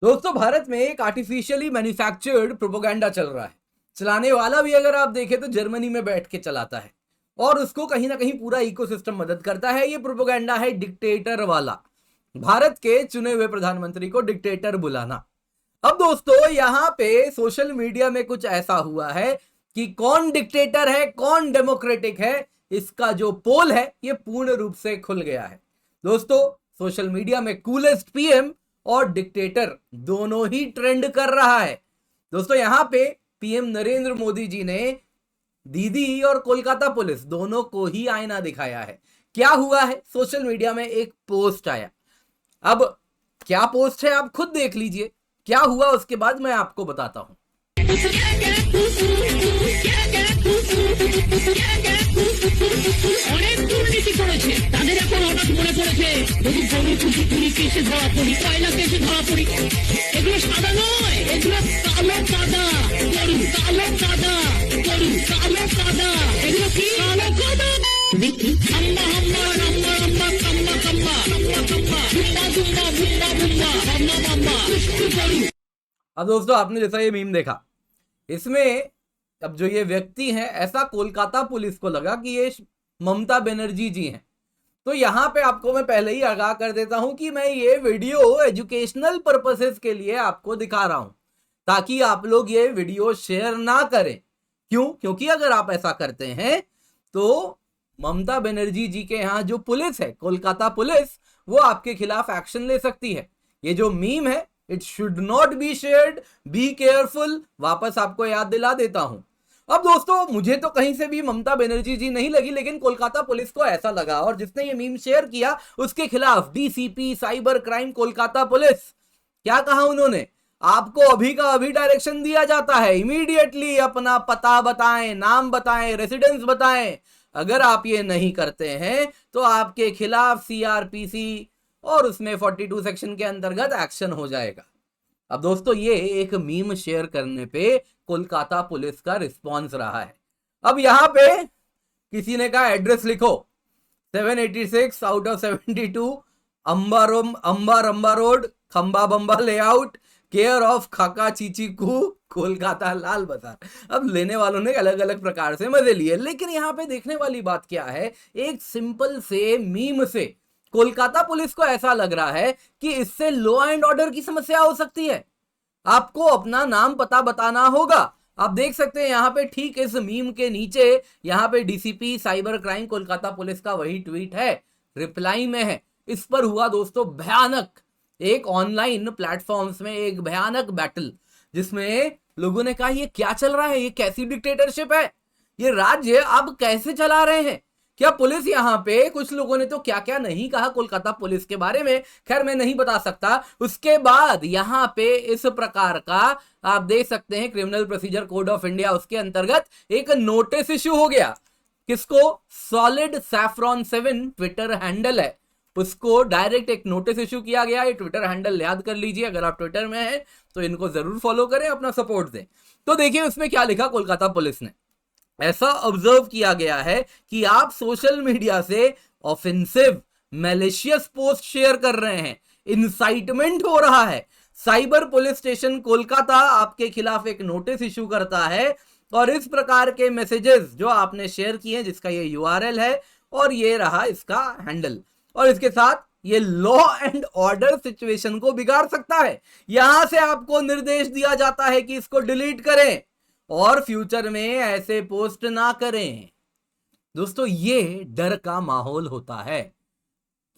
दोस्तों, भारत में एक आर्टिफिशियली मैन्युफैक्चर्ड प्रोपोगंडा चल रहा है। चलाने वाला भी अगर आप देखें तो जर्मनी में बैठ के चलाता है और उसको कहीं ना कहीं पूरा इकोसिस्टम मदद करता है। ये प्रोपोगंडा है डिक्टेटर वाला, भारत के चुने हुए प्रधानमंत्री को डिक्टेटर बुलाना। अब दोस्तों, यहां पे सोशल मीडिया में कुछ ऐसा हुआ है कि कौन डिक्टेटर है कौन डेमोक्रेटिक है, इसका जो पोल है ये पूर्ण रूप से खुल गया है। दोस्तों, सोशल मीडिया में कूलेस्ट पीएम और डिक्टेटर दोनों ही ट्रेंड कर रहा है। दोस्तों, यहां पे पीएम नरेंद्र मोदी जी ने दीदी और कोलकाता पुलिस दोनों को ही आईना दिखाया है। क्या हुआ है, सोशल मीडिया में एक पोस्ट आया। अब क्या पोस्ट है आप खुद देख लीजिए। क्या हुआ उसके बाद मैं आपको बताता हूं। অনেক দুর্নীতি করেছে, তাদের এখন হঠাৎ মনে পড়েছে যদি গরু চুরি কেসে ধরা পড়ি, কয়লা কেসে ধরা পড়ি। এগুলো সাদা নয়, এগুলো কালো কাদা। গরু কালো কাদা, গরু কালো কাদা, এগুলো কি কালো কাদা। দেখি হাম্বা হাম্বা রাম্বা রাম্বা কাম্বা কাম্বা কাম্বা কাম্বা বুম্বা বুম্বা বুম্বা বুম্বা হাম্বা হাম্বা গরু। अब दोस्तों, आपने जैसा ये मीम देखा, इसमें अब जो ये व्यक्ति हैं, ऐसा कोलकाता पुलिस को लगा कि ये ममता बनर्जी जी हैं। तो यहां पे आपको मैं पहले ही आगाह कर देता हूं कि मैं ये वीडियो एजुकेशनल पर्पसेस के लिए आपको दिखा रहा हूं, ताकि आप लोग ये वीडियो शेयर ना करें। क्यों? क्योंकि अगर आप ऐसा करते हैं तो ममता बनर्जी जी के यहाँ जो पुलिस है, कोलकाता पुलिस, वो आपके खिलाफ एक्शन ले सकती है। ये जो मीम है, it should not be shared, be careful. वापस आपको याद दिला देता हूं। अब दोस्तों, मुझे तो कहीं से भी ममता बनर्जी जी नहीं लगी, लेकिन कोलकाता पुलिस को ऐसा लगा और जिसने ये मीम शेयर किया उसके खिलाफ DCP cyber crime Kolkata police, क्या कहा उन्होंने, आपको अभी का अभी डायरेक्शन दिया जाता है, इमीडिएटली अपना पता बताएं, नाम बताएं, रेसिडेंस बताएं। अगर आप ये नहीं करते हैं तो आपके खिलाफ सीआरपीसी और उसमें 42 सेक्शन के अंतर्गत एक्शन हो जाएगा। अब दोस्तों, ये एक मीम शेयर करने पे कोलकाता पुलिस का रिस्पॉन्स रहा है। अब यहां पे किसी ने कहा एड्रेस लिखो 786 आउट ऑफ 72 अंबा रंबा रोड, खंबा बंबा लेआउट, केयर ऑफ खाका चीचीकू, कोलकाता लाल बाजार। अब लेने वालों ने अलग अलग प्रकार से मजे लिए, लेकिन यहां पे देखने वाली बात क्या है, एक सिंपल से मीम से कोलकाता पुलिस को ऐसा लग रहा है कि इससे लॉ एंड ऑर्डर की समस्या हो सकती है। आपको अपना नाम पता बताना होगा। आप देख सकते हैं यहां पे ठीक इस मीम के नीचे यहां पे DCP cyber crime Kolkata police का वही ट्वीट है, रिप्लाई में है। इस पर हुआ दोस्तों भयानक, एक ऑनलाइन प्लेटफॉर्म्स में एक भयानक बैटल, जिसमें लोगों ने कहा ये क्या चल रहा है, ये कैसी डिक्टेटरशिप है, ये राज्य आप कैसे चला रहे हैं। क्या पुलिस यहां पे, कुछ लोगों ने तो क्या क्या नहीं कहा कोलकाता पुलिस के बारे में, खैर मैं नहीं बता सकता। उसके बाद यहां पे इस प्रकार का आप देख सकते हैं criminal procedure code of India, उसके अंतर्गत एक नोटिस इश्यू हो गया। किसको? सॉलिड सैफ्रॉन 7 ट्विटर हैंडल है, उसको डायरेक्ट एक नोटिस इश्यू किया गया। ये ट्विटर हैंडल याद कर लीजिए, अगर आप ट्विटर में हैं तो इनको जरूर फॉलो करें, अपना सपोर्ट दें। तो देखिए उसमें क्या लिखा कोलकाता पुलिस ने। ऐसा ऑब्जर्व किया गया है कि आप सोशल मीडिया से ऑफेंसिव मैलिशियस पोस्ट शेयर कर रहे हैं, इंसाइटमेंट हो रहा है। साइबर पुलिस स्टेशन कोलकाता आपके खिलाफ एक नोटिस इशू करता है और इस प्रकार के मैसेजेस जो आपने शेयर किए हैं, जिसका ये यूआरएल है और ये रहा इसका हैंडल, और इसके साथ ये लॉ एंड ऑर्डर सिचुएशन को बिगाड़ सकता है। यहां से आपको निर्देश दिया जाता है कि इसको डिलीट करें और फ्यूचर में ऐसे पोस्ट ना करें। दोस्तों, ये डर का माहौल होता है।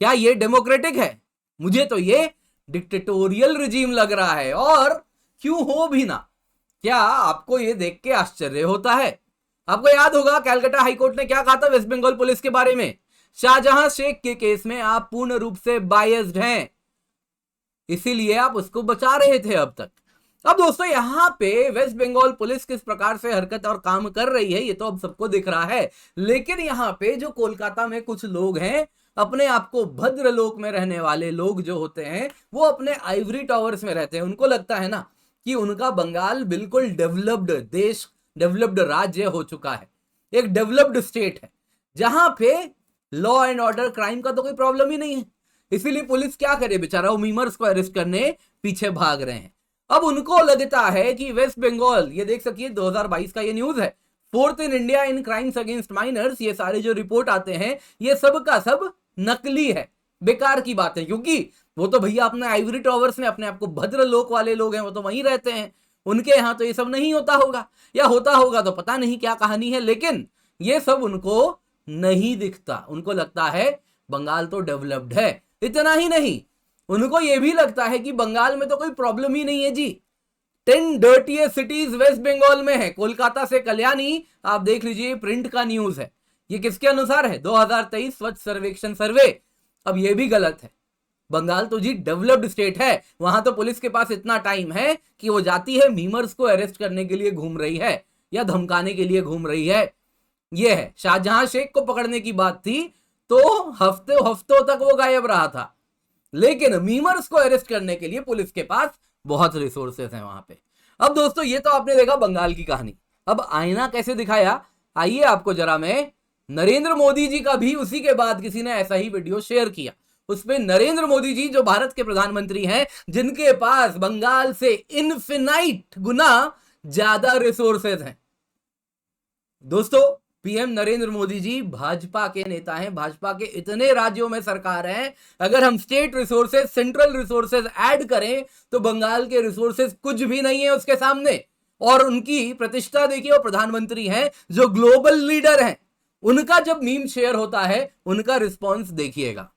क्या ये डेमोक्रेटिक है? मुझे तो ये डिक्टेटोरियल रिजीम लग रहा है, और क्यों हो भी ना। क्या आपको ये देख के आश्चर्य होता है? आपको याद होगा कलकत्ता हाईकोर्ट ने क्या कहा था वेस्ट बंगाल पुलिस के बारे में। शाहजहां शेख के केस में आप पूर्ण रूप से बायस्ड हैं, इसीलिए आप उसको बचा रहे थे अब तक। अब दोस्तों, यहां पे वेस्ट बंगाल पुलिस किस प्रकार से हरकत और काम कर रही है ये तो अब सबको दिख रहा है, लेकिन यहां पे जो कोलकाता में कुछ लोग हैं, अपने आप को भद्रलोक में रहने वाले लोग जो होते हैं, वो अपने आइवरी टावर्स में रहते हैं। उनको लगता है ना कि उनका बंगाल बिल्कुल डेवलप्ड देश, डेवलप्ड राज्य हो चुका है, एक डेवलप्ड स्टेट है जहां पे लॉ एंड ऑर्डर क्राइम का तो कोई प्रॉब्लम ही नहीं है। इसीलिए पुलिस क्या करे, बेचारा वो मीमर्स को अरेस्ट करने पीछे भाग रहे हैं। अब उनको लगता है कि वेस्ट बंगाल, ये देख सकिए 2022 का ये न्यूज है, 4th in India in crimes against minors, ये सारे जो रिपोर्ट आते हैं ये सब का सब नकली है, बेकार की बात है, क्योंकि वो तो भैया अपने आइवरी टॉवर्स में अपने आप को भद्र लोक वाले लोग हैं, वो तो वहीं रहते हैं, उनके यहां तो ये सब नहीं होता होगा, या होता होगा तो पता नहीं क्या कहानी है, लेकिन ये सब उनको नहीं दिखता। उनको लगता है बंगाल तो डेवलप्ड है। इतना ही नहीं, उनको ये भी लगता है कि बंगाल में तो कोई प्रॉब्लम ही नहीं है जी। 10 डर्टीएस्ट सिटीज वेस्ट बंगाल में है, कोलकाता से कल्याणी, आप देख लीजिए, प्रिंट का न्यूज है। ये किसके अनुसार है? 2023 स्वच्छ सर्वेक्षण सर्वे। अब ये भी गलत है। बंगाल तो जी डेवलप्ड स्टेट है, वहां तो पुलिस के पास इतना टाइम है कि वो जाती है, मीमर्स को अरेस्ट करने के लिए घूम रही है या धमकाने के लिए घूम रही है। ये है, शाहजहां शेख को पकड़ने की बात थी तो हफ्तों तक वो गायब रहा था, लेकिन मीमर्स को अरेस्ट करने के लिए पुलिस के पास बहुत रिसोर्सेस हैं वहां पे। अब दोस्तों ये तो आपने देखा बंगाल की कहानी। अब आईना कैसे दिखाया, आइए आपको जरा मैं नरेंद्र मोदी जी का भी उसी के बाद किसी ने ऐसा ही वीडियो शेयर किया। उसमें नरेंद्र मोदी जी जो भारत के प्रधानमंत्री हैं, जिनके पास बंगाल से इनफिनाइट गुना ज्यादा रिसोर्सेज हैं। दोस्तों पीएम नरेंद्र मोदी जी भाजपा के नेता हैं, भाजपा के इतने राज्यों में सरकार है, अगर हम state resources, central resources add करें तो बंगाल के रिसोर्सेज कुछ भी नहीं है उसके सामने। और उनकी प्रतिष्ठा देखिए, वो प्रधानमंत्री हैं जो ग्लोबल लीडर हैं, उनका जब मीम शेयर होता है उनका रिस्पॉन्स देखिएगा।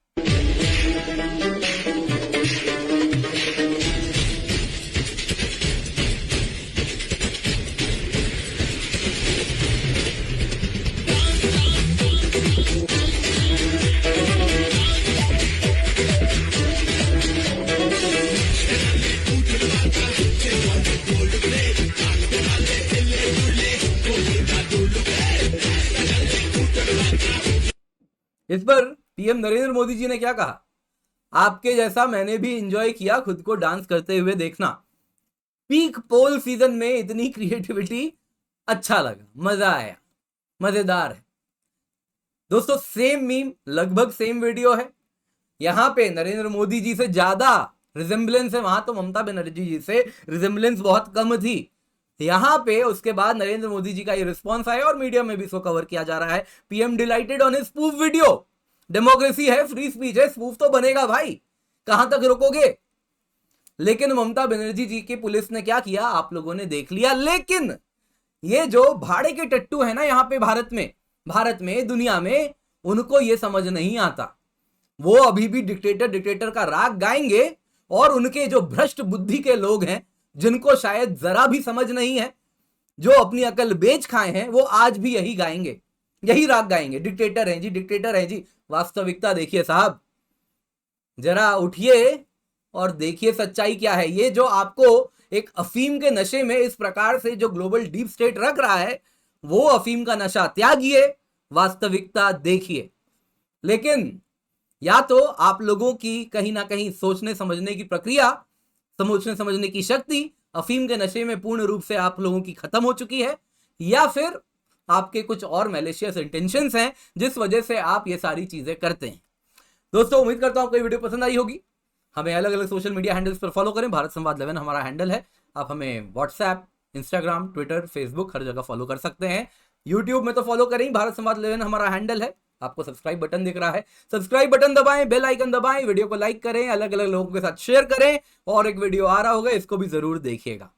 इस पर पीएम नरेंद्र मोदी जी ने क्या कहा, आपके जैसा मैंने भी एंजॉय किया खुद को डांस करते हुए देखना। पीक पोल सीजन में इतनी क्रिएटिविटी, अच्छा लगा, मजा आया, मजेदार है। दोस्तों सेम मीम, लगभग सेम वीडियो है। यहां पे नरेंद्र मोदी जी से ज्यादा रिजेम्बलेंस है, वहां तो ममता बनर्जी जी से रिजेम्बलेंस बहुत कम थी। यहां पे उसके बाद नरेंद्र मोदी जी का ये रिस्पॉन्स आया और मीडिया में भी इसको कवर किया जा रहा है। PM dilated on his spoof video. Democracy है, फ्री स्पीच है, स्पूफ तो बनेगा भाई, कहां तक रोकोगे। लेकिन ममता बनर्जी जी की पुलिस ने क्या किया आप लोगों ने देख लिया। लेकिन ये जो भाड़े के टट्टू है ना यहाँ पे भारत में दुनिया में, उनको ये समझ नहीं आता। वो अभी भी डिक्टेटर का राग गाएंगे और उनके जो भ्रष्ट बुद्धि के लोग हैं, जिनको शायद जरा भी समझ नहीं है, जो अपनी अकल बेच खाए हैं, वो आज भी यही गाएंगे, यही राग गाएंगे, डिक्टेटर हैं जी, डिक्टेटर हैं जी। वास्तविकता देखिए साहब, जरा उठिए और देखिए सच्चाई क्या है। ये जो आपको एक अफीम के नशे में इस प्रकार से जो ग्लोबल डीप स्टेट रख रहा है, वो अफीम का नशा त्यागिए, वास्तविकता देखिए। लेकिन या तो आप लोगों की कहीं ना कहीं सोचने समझने की प्रक्रिया, सोचने समझने की शक्ति अफीम के नशे में पूर्ण रूप से आप लोगों की खत्म हो चुकी है, या फिर आपके कुछ और मैलिशियस इंटेंशंस हैं जिस वजह से आप ये सारी चीजें करते हैं। दोस्तों उम्मीद करता हूं आपको ये वीडियो पसंद आई होगी। हमें अलग अलग सोशल मीडिया हैंडल्स पर फॉलो करें, भारत संवाद 11 हमारा हैंडल है। आप हमें व्हाट्सएप, इंस्टाग्राम, ट्विटर, फेसबुक हर जगह फॉलो कर सकते हैं। यूट्यूब में तो फॉलो करें, भारत संवाद 11 हमारा हैंडल है। आपको सब्सक्राइब बटन दिख रहा है, सब्सक्राइब बटन दबाएं, बेल आइकन दबाएं, वीडियो को लाइक करें, अलग अलग लोगों के साथ शेयर करें, और एक वीडियो आ रहा होगा, इसको भी जरूर देखिएगा।